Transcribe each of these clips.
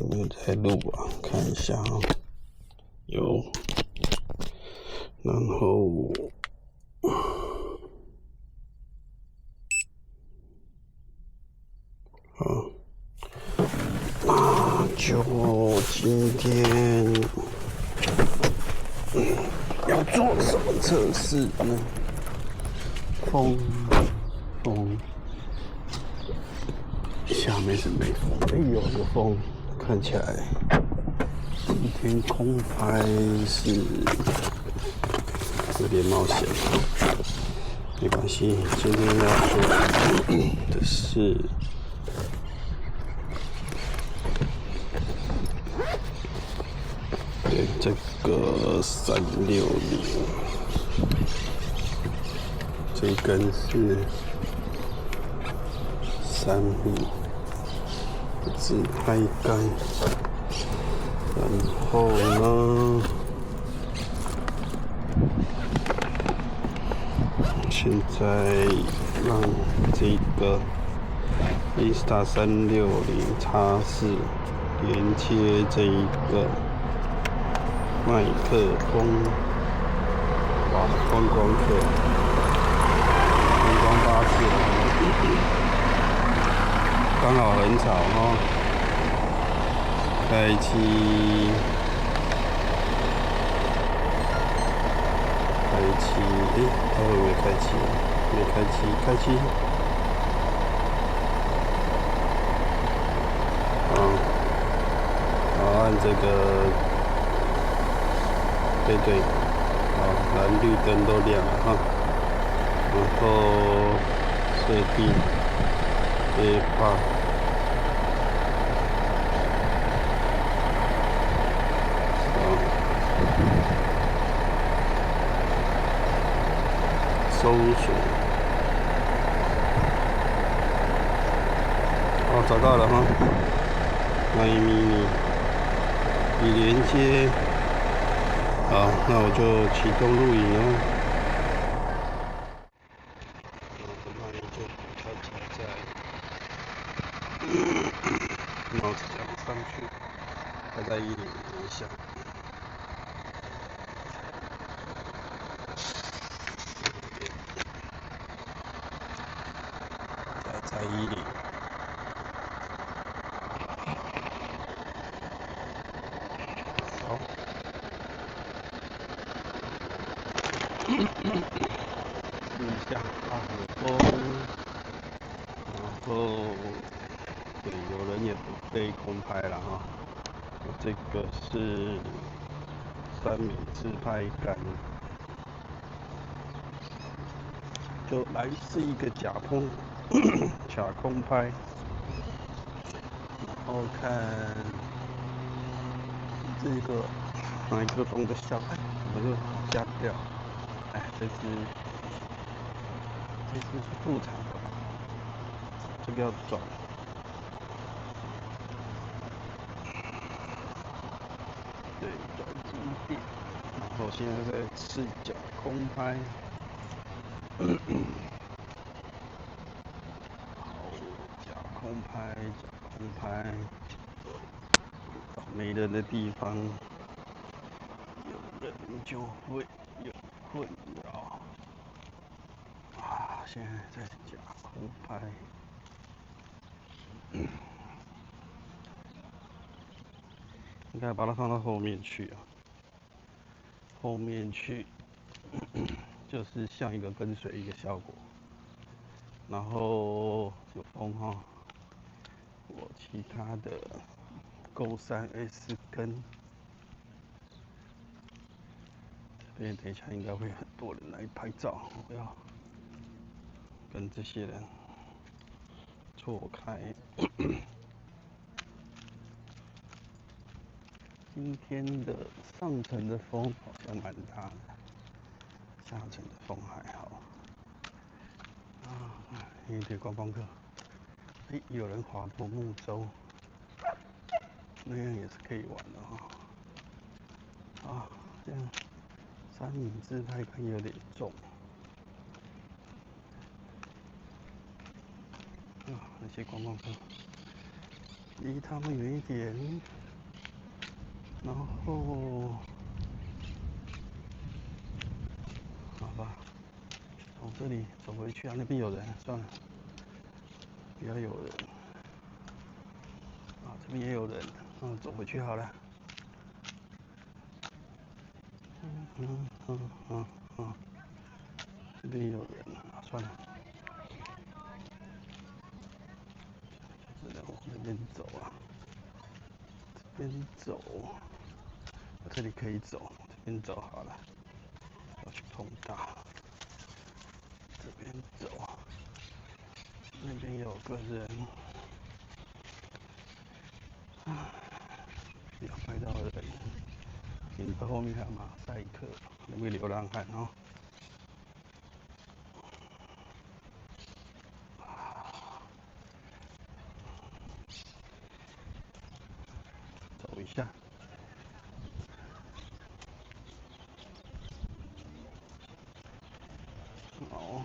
有没有在录啊？看一下啊、有，然后那就今天要做什么测试呢？风，下面是没风，有风，看起来今天空拍是有点冒险，没关系。今天要做的是对这个360，这一根是3米自拍杆，然后呢，现在让这个 Insta360X4连接这一个麦克风，哇，观光客，观光巴士，刚好很吵哦。开机，它会不会开机？没开机，开机。好，按这个，对，好，蓝绿灯都亮了哈。然后设定 A8。搜索，找到了哈 ，My Mini， 已连接，好，那我就启动录影哦。那你就把它夹在帽子夹上去，夹在衣领一下。在衣领，好，试一下啊，有风，然后对，有人也不被空拍了哈。这个是3米自拍杆，就来自一个假空拍。然后看这个麦克风的效果，我就加掉。这是副厂的，这个要转。对，转经典。然后现在在视角空拍。假空拍。找没人的地方，有人就会有困扰。现在在假空拍。应该把它放到后面去啊。后面去，就是像一个跟随一个效果。然后有风哈，我其他的Go 3S 跟这边等一下应该会很多人来拍照，我要跟这些人错开。今天的上层的风好像蛮大的，下层的风还好。有点观光客。有人划独木舟，那样也是可以玩的哈。这样3米自拍杆有点重。那些观光客离他们远一点，然后，好吧，从这里走回去啊，那边有人，算了，不要有人。啊，这边也有人，走回去好了。这边有人，算了，只能往这边走啊。这边走，这里可以走，这边走好了。要去碰到，这边走，那边有个人。不要拍到人。你的后面还有马赛克，那位流浪汉哦。走一下。好。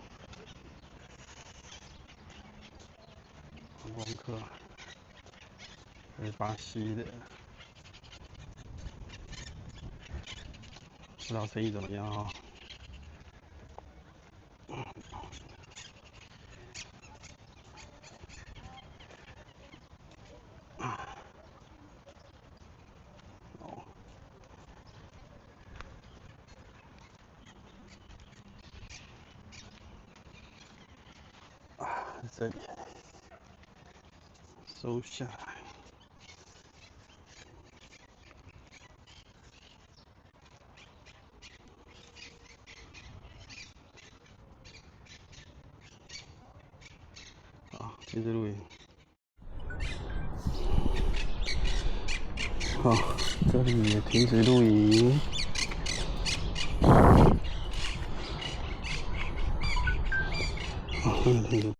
观光客，这是巴西的，不知道生意怎么样哦。这里收下来。好，停止录影。好，这里也停止录影。好，停止。